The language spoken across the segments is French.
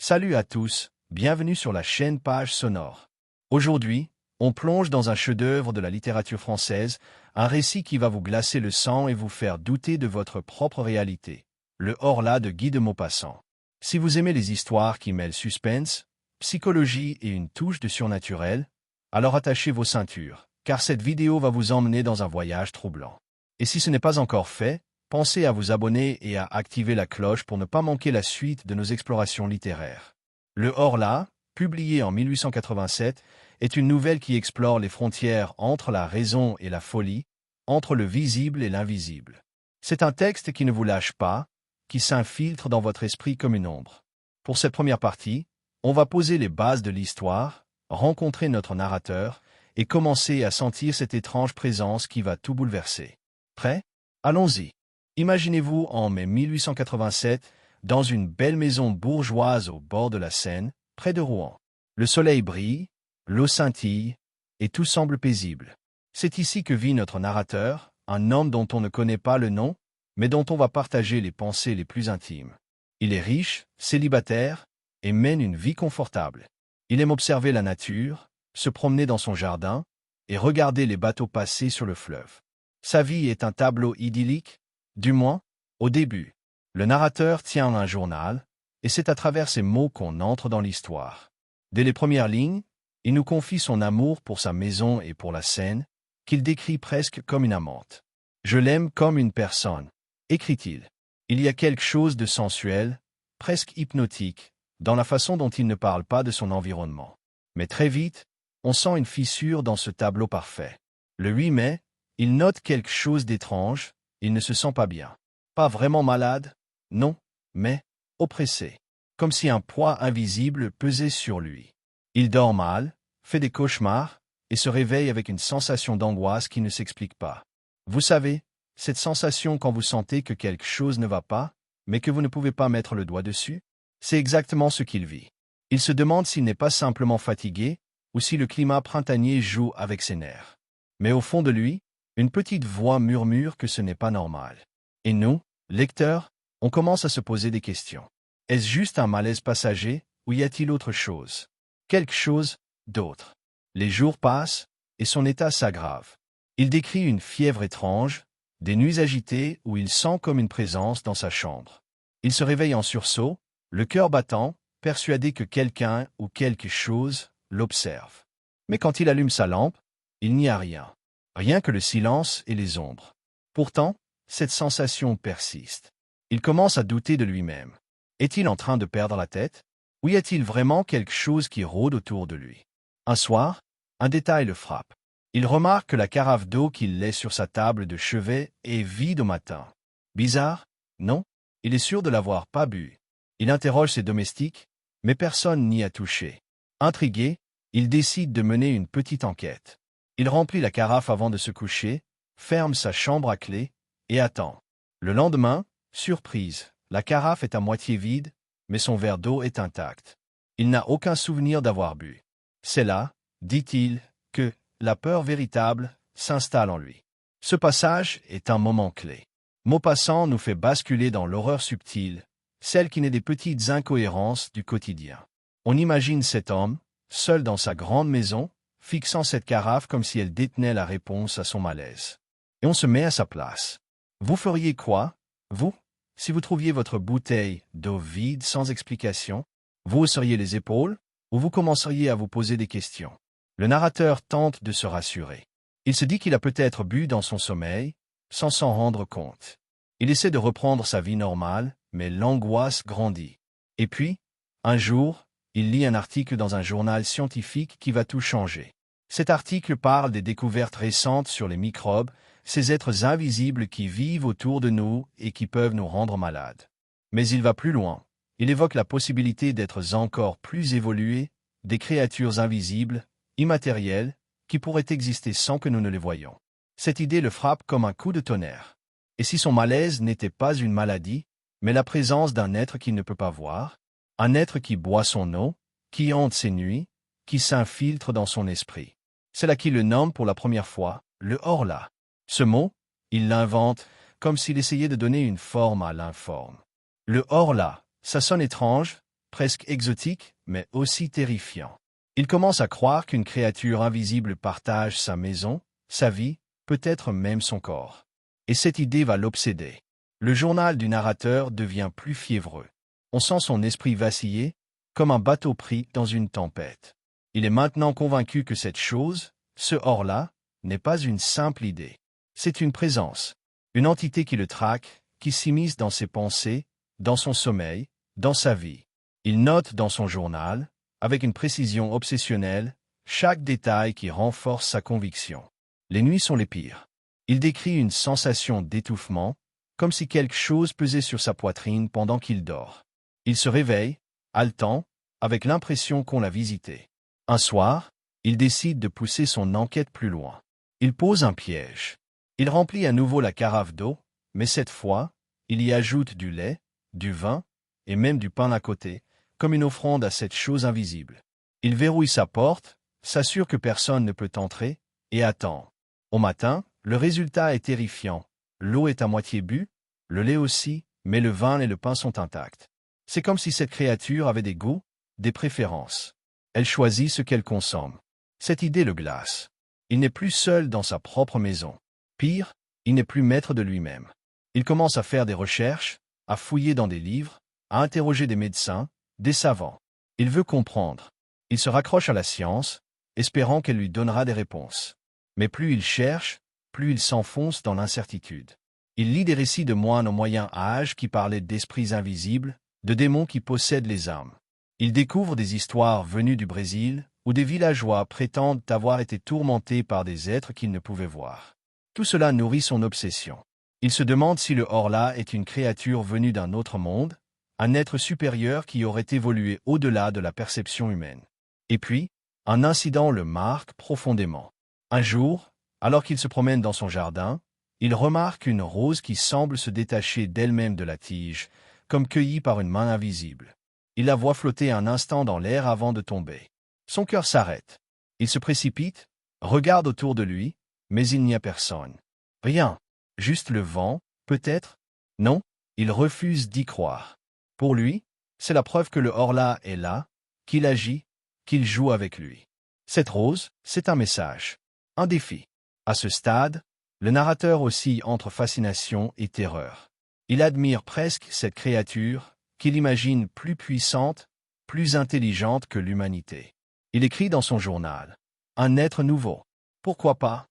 Salut à tous, bienvenue sur la chaîne Page Sonore. Aujourd'hui, on plonge dans un chef-d'œuvre de la littérature française, un récit qui va vous glacer le sang et vous faire douter de votre propre réalité. Le Horla de Guy de Maupassant. Si vous aimez les histoires qui mêlent suspense, psychologie et une touche de surnaturel, alors attachez vos ceintures, car cette vidéo va vous emmener dans un voyage troublant. Et si ce n'est pas encore fait, pensez à vous abonner et à activer la cloche pour ne pas manquer la suite de nos explorations littéraires. Le Horla, publié en 1887, est une nouvelle qui explore les frontières entre la raison et la folie, entre le visible et l'invisible. C'est un texte qui ne vous lâche pas, qui s'infiltre dans votre esprit comme une ombre. Pour cette première partie, on va poser les bases de l'histoire, rencontrer notre narrateur et commencer à sentir cette étrange présence qui va tout bouleverser. Prêt? Allons-y. Imaginez-vous en mai 1887, dans une belle maison bourgeoise au bord de la Seine, près de Rouen. Le soleil brille, l'eau scintille, et tout semble paisible. C'est ici que vit notre narrateur, un homme dont on ne connaît pas le nom, mais dont on va partager les pensées les plus intimes. Il est riche, célibataire, et mène une vie confortable. Il aime observer la nature, se promener dans son jardin, et regarder les bateaux passer sur le fleuve. Sa vie est un tableau idyllique, du moins, au début. Le narrateur tient un journal, et c'est à travers ces mots qu'on entre dans l'histoire. Dès les premières lignes, il nous confie son amour pour sa maison et pour la Seine, qu'il décrit presque comme une amante. « Je l'aime comme une personne », écrit-il. Il y a quelque chose de sensuel, presque hypnotique, dans la façon dont il ne parle pas de son environnement. Mais très vite, on sent une fissure dans ce tableau parfait. Le 8 mai, il note quelque chose d'étrange. Il ne se sent pas bien. Pas vraiment malade, non, mais oppressé. Comme si un poids invisible pesait sur lui. Il dort mal, fait des cauchemars, et se réveille avec une sensation d'angoisse qui ne s'explique pas. Vous savez, cette sensation quand vous sentez que quelque chose ne va pas, mais que vous ne pouvez pas mettre le doigt dessus, c'est exactement ce qu'il vit. Il se demande s'il n'est pas simplement fatigué, ou si le climat printanier joue avec ses nerfs. Mais au fond de lui, une petite voix murmure que ce n'est pas normal. Et nous, lecteurs, on commence à se poser des questions. Est-ce juste un malaise passager, ou y a-t-il autre chose? Quelque chose d'autre. Les jours passent, et son état s'aggrave. Il décrit une fièvre étrange, des nuits agitées où il sent comme une présence dans sa chambre. Il se réveille en sursaut, le cœur battant, persuadé que quelqu'un ou quelque chose l'observe. Mais quand il allume sa lampe, il n'y a rien. Rien que le silence et les ombres. Pourtant, cette sensation persiste. Il commence à douter de lui-même. Est-il en train de perdre la tête? Ou y a-t-il vraiment quelque chose qui rôde autour de lui? Un soir, un détail le frappe. Il remarque que la carafe d'eau qu'il laisse sur sa table de chevet est vide au matin. Bizarre, non? Il est sûr de l'avoir pas bu. Il interroge ses domestiques, mais personne n'y a touché. Intrigué, il décide de mener une petite enquête. Il remplit la carafe avant de se coucher, ferme sa chambre à clé, et attend. Le lendemain, surprise, la carafe est à moitié vide, mais son verre d'eau est intact. Il n'a aucun souvenir d'avoir bu. C'est là, dit-il, que la peur véritable s'installe en lui. Ce passage est un moment clé. Maupassant nous fait basculer dans l'horreur subtile, celle qui naît des petites incohérences du quotidien. On imagine cet homme, seul dans sa grande maison, fixant cette carafe comme si elle détenait la réponse à son malaise. Et on se met à sa place. Vous feriez quoi, vous, si vous trouviez votre bouteille d'eau vide sans explication? Vous hausseriez les épaules, ou vous commenceriez à vous poser des questions? Le narrateur tente de se rassurer. Il se dit qu'il a peut-être bu dans son sommeil, sans s'en rendre compte. Il essaie de reprendre sa vie normale, mais l'angoisse grandit. Et puis, un jour, il lit un article dans un journal scientifique qui va tout changer. Cet article parle des découvertes récentes sur les microbes, ces êtres invisibles qui vivent autour de nous et qui peuvent nous rendre malades. Mais il va plus loin. Il évoque la possibilité d'êtres encore plus évolués, des créatures invisibles, immatérielles, qui pourraient exister sans que nous ne les voyions. Cette idée le frappe comme un coup de tonnerre. Et si son malaise n'était pas une maladie, mais la présence d'un être qu'il ne peut pas voir, un être qui boit son eau, qui hante ses nuits, qui s'infiltre dans son esprit. C'est là qu'il le nomme pour la première fois, le Horla. Ce mot, il l'invente comme s'il essayait de donner une forme à l'informe. Le Horla, ça sonne étrange, presque exotique, mais aussi terrifiant. Il commence à croire qu'une créature invisible partage sa maison, sa vie, peut-être même son corps. Et cette idée va l'obséder. Le journal du narrateur devient plus fiévreux. On sent son esprit vaciller, comme un bateau pris dans une tempête. Il est maintenant convaincu que cette chose, ce or-là, n'est pas une simple idée. C'est une présence, une entité qui le traque, qui s'immisce dans ses pensées, dans son sommeil, dans sa vie. Il note dans son journal, avec une précision obsessionnelle, chaque détail qui renforce sa conviction. Les nuits sont les pires. Il décrit une sensation d'étouffement, comme si quelque chose pesait sur sa poitrine pendant qu'il dort. Il se réveille, haletant, avec l'impression qu'on l'a visité. Un soir, il décide de pousser son enquête plus loin. Il pose un piège. Il remplit à nouveau la carafe d'eau, mais cette fois, il y ajoute du lait, du vin, et même du pain à côté, comme une offrande à cette chose invisible. Il verrouille sa porte, s'assure que personne ne peut entrer, et attend. Au matin, le résultat est terrifiant. L'eau est à moitié bue, le lait aussi, mais le vin et le pain sont intacts. C'est comme si cette créature avait des goûts, des préférences. Elle choisit ce qu'elle consomme. Cette idée le glace. Il n'est plus seul dans sa propre maison. Pire, il n'est plus maître de lui-même. Il commence à faire des recherches, à fouiller dans des livres, à interroger des médecins, des savants. Il veut comprendre. Il se raccroche à la science, espérant qu'elle lui donnera des réponses. Mais plus il cherche, plus il s'enfonce dans l'incertitude. Il lit des récits de moines au Moyen Âge qui parlaient d'esprits invisibles, de démons qui possèdent les âmes. Il découvre des histoires venues du Brésil, où des villageois prétendent avoir été tourmentés par des êtres qu'ils ne pouvaient voir. Tout cela nourrit son obsession. Il se demande si le Horla est une créature venue d'un autre monde, un être supérieur qui aurait évolué au-delà de la perception humaine. Et puis, un incident le marque profondément. Un jour, alors qu'il se promène dans son jardin, il remarque une rose qui semble se détacher d'elle-même de la tige, comme cueillie par une main invisible. Il la voit flotter un instant dans l'air avant de tomber. Son cœur s'arrête. Il se précipite, regarde autour de lui, mais il n'y a personne. Rien. Juste le vent, peut-être? Non, il refuse d'y croire. Pour lui, c'est la preuve que le Horla est là, qu'il agit, qu'il joue avec lui. Cette rose, c'est un message, un défi. À ce stade, le narrateur oscille entre fascination et terreur. Il admire presque cette créature, qu'il imagine plus puissante, plus intelligente que l'humanité. Il écrit dans son journal. Un être nouveau. Pourquoi pas?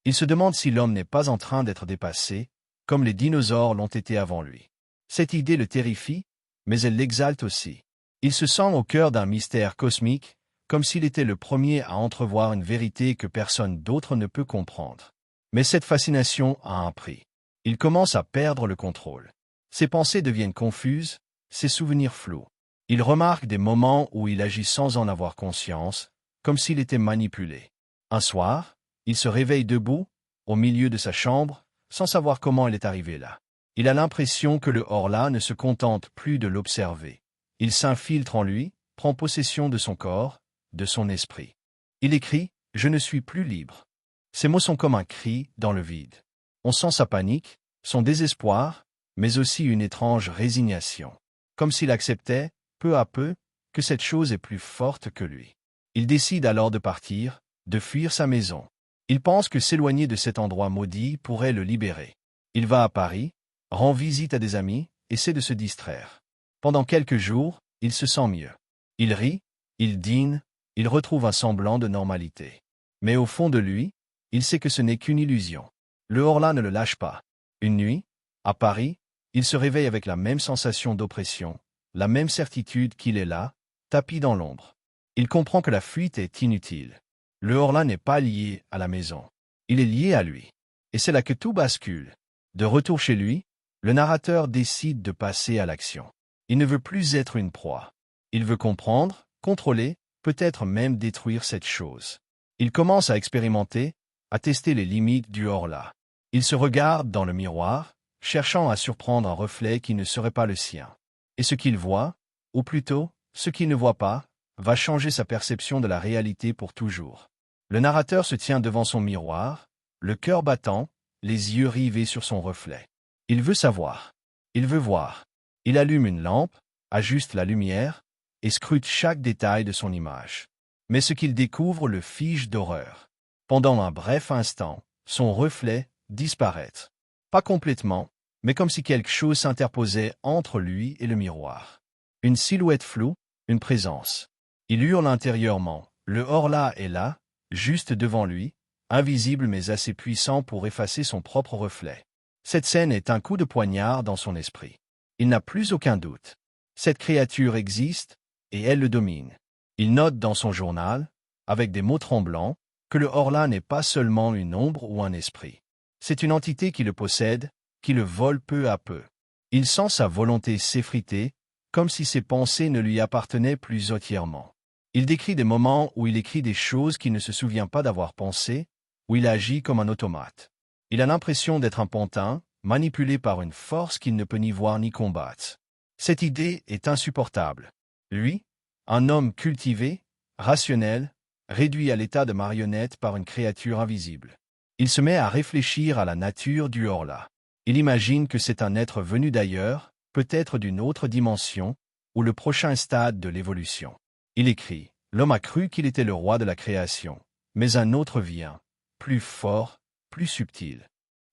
Il se demande si l'homme n'est pas en train d'être dépassé, comme les dinosaures l'ont été avant lui. Cette idée le terrifie, mais elle l'exalte aussi. Il se sent au cœur d'un mystère cosmique, comme s'il était le premier à entrevoir une vérité que personne d'autre ne peut comprendre. Mais cette fascination a un prix. Il commence à perdre le contrôle. Ses pensées deviennent confuses, ses souvenirs flous. Il remarque des moments où il agit sans en avoir conscience, comme s'il était manipulé. Un soir, il se réveille debout, au milieu de sa chambre, sans savoir comment il est arrivé là. Il a l'impression que le Horla ne se contente plus de l'observer. Il s'infiltre en lui, prend possession de son corps, de son esprit. Il écrit « Je ne suis plus libre ». Ces mots sont comme un cri dans le vide. On sent sa panique, son désespoir, mais aussi une étrange résignation. Comme s'il acceptait, peu à peu, que cette chose est plus forte que lui. Il décide alors de partir, de fuir sa maison. Il pense que s'éloigner de cet endroit maudit pourrait le libérer. Il va à Paris, rend visite à des amis, essaie de se distraire. Pendant quelques jours, il se sent mieux. Il rit, il dîne, il retrouve un semblant de normalité. Mais au fond de lui, il sait que ce n'est qu'une illusion. Le Horla ne le lâche pas. Une nuit, à Paris, il se réveille avec la même sensation d'oppression, la même certitude qu'il est là, tapi dans l'ombre. Il comprend que la fuite est inutile. Le Horla n'est pas lié à la maison. Il est lié à lui. Et c'est là que tout bascule. De retour chez lui, le narrateur décide de passer à l'action. Il ne veut plus être une proie. Il veut comprendre, contrôler, peut-être même détruire cette chose. Il commence à expérimenter, à tester les limites du Horla. Il se regarde dans le miroir, cherchant à surprendre un reflet qui ne serait pas le sien. Et ce qu'il voit, ou plutôt, ce qu'il ne voit pas, va changer sa perception de la réalité pour toujours. Le narrateur se tient devant son miroir, le cœur battant, les yeux rivés sur son reflet. Il veut savoir. Il veut voir. Il allume une lampe, ajuste la lumière, et scrute chaque détail de son image. Mais ce qu'il découvre le fige d'horreur. Pendant un bref instant, son reflet disparaît. Pas complètement, mais comme si quelque chose s'interposait entre lui et le miroir. Une silhouette floue, une présence. Il hurle intérieurement. Le Horla est là, juste devant lui, invisible mais assez puissant pour effacer son propre reflet. Cette scène est un coup de poignard dans son esprit. Il n'a plus aucun doute. Cette créature existe, et elle le domine. Il note dans son journal, avec des mots tremblants, que le Horla n'est pas seulement une ombre ou un esprit. C'est une entité qui le possède, qui le vole peu à peu. Il sent sa volonté s'effriter, comme si ses pensées ne lui appartenaient plus entièrement. Il décrit des moments où il écrit des choses qu'il ne se souvient pas d'avoir pensées, où il agit comme un automate. Il a l'impression d'être un pantin, manipulé par une force qu'il ne peut ni voir ni combattre. Cette idée est insupportable. Lui, un homme cultivé, rationnel, réduit à l'état de marionnette par une créature invisible. Il se met à réfléchir à la nature du Horla. Il imagine que c'est un être venu d'ailleurs, peut-être d'une autre dimension, ou le prochain stade de l'évolution. Il écrit, « L'homme a cru qu'il était le roi de la création, mais un autre vient, plus fort, plus subtil. »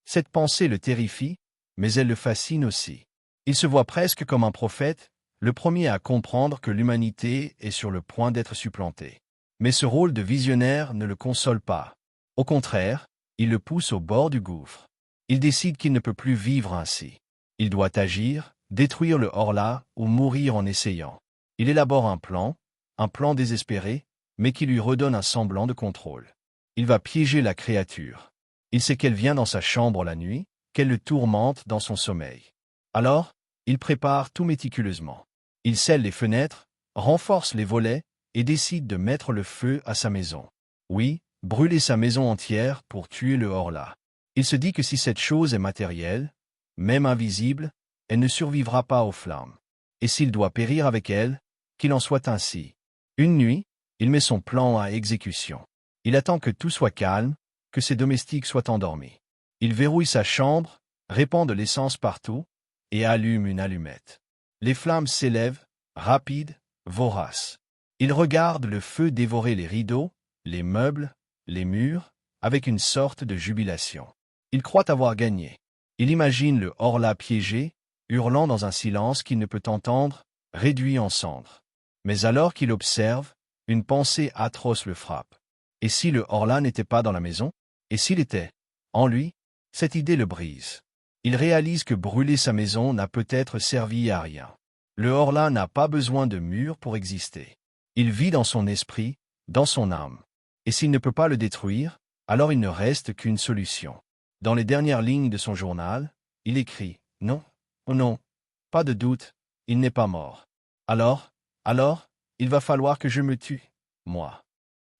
Cette pensée le terrifie, mais elle le fascine aussi. Il se voit presque comme un prophète, le premier à comprendre que l'humanité est sur le point d'être supplantée. Mais ce rôle de visionnaire ne le console pas. Au contraire, il le pousse au bord du gouffre. Il décide qu'il ne peut plus vivre ainsi. Il doit agir, détruire le Horla ou mourir en essayant. Il élabore un plan désespéré, mais qui lui redonne un semblant de contrôle. Il va piéger la créature. Il sait qu'elle vient dans sa chambre la nuit, qu'elle le tourmente dans son sommeil. Alors, il prépare tout méticuleusement. Il scelle les fenêtres, renforce les volets et décide de mettre le feu à sa maison. Oui, brûler sa maison entière pour tuer le Horla. Il se dit que si cette chose est matérielle, même invisible, elle ne survivra pas aux flammes. Et s'il doit périr avec elle, qu'il en soit ainsi. Une nuit, il met son plan à exécution. Il attend que tout soit calme, que ses domestiques soient endormis. Il verrouille sa chambre, répand de l'essence partout, et allume une allumette. Les flammes s'élèvent, rapides, voraces. Il regarde le feu dévorer les rideaux, les meubles, les murs, avec une sorte de jubilation. Il croit avoir gagné. Il imagine le Horla piégé, hurlant dans un silence qu'il ne peut entendre, réduit en cendres. Mais alors qu'il observe, une pensée atroce le frappe. Et si le Horla n'était pas dans la maison? Et s'il était? En lui, cette idée le brise. Il réalise que brûler sa maison n'a peut-être servi à rien. Le Horla n'a pas besoin de murs pour exister. Il vit dans son esprit, dans son âme. Et s'il ne peut pas le détruire, alors il ne reste qu'une solution. Dans les dernières lignes de son journal, il écrit « Non, oh non, pas de doute, il n'est pas mort. Alors, il va falloir que je me tue, moi. »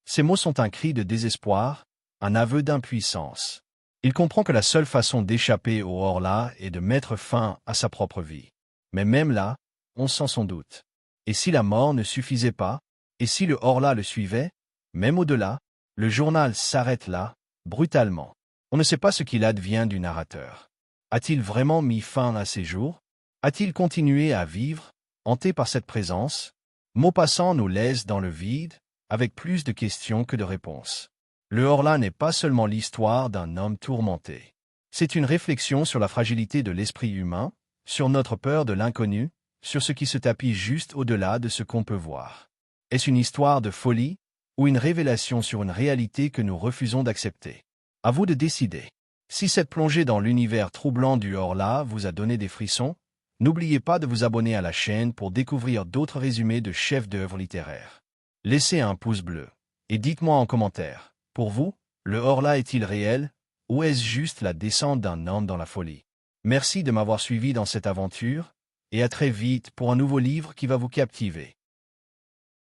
Ces mots sont un cri de désespoir, un aveu d'impuissance. Il comprend que la seule façon d'échapper au Horla est de mettre fin à sa propre vie. Mais même là, on sent son doute. Et si la mort ne suffisait pas, et si le Horla le suivait, même au-delà, le journal s'arrête là, brutalement. On ne sait pas ce qu'il advient du narrateur. A-t-il vraiment mis fin à ses jours? A-t-il continué à vivre, hanté par cette présence? Maupassant nous laisse dans le vide, avec plus de questions que de réponses. Le Horla n'est pas seulement l'histoire d'un homme tourmenté. C'est une réflexion sur la fragilité de l'esprit humain, sur notre peur de l'inconnu, sur ce qui se tapit juste au-delà de ce qu'on peut voir. Est-ce une histoire de folie, ou une révélation sur une réalité que nous refusons d'accepter? À vous de décider. Si cette plongée dans l'univers troublant du Horla vous a donné des frissons, n'oubliez pas de vous abonner à la chaîne pour découvrir d'autres résumés de chefs-d'œuvre littéraires. Laissez un pouce bleu, et dites-moi en commentaire, pour vous, le Horla est-il réel, ou est-ce juste la descente d'un homme dans la folie? Merci de m'avoir suivi dans cette aventure, et à très vite pour un nouveau livre qui va vous captiver.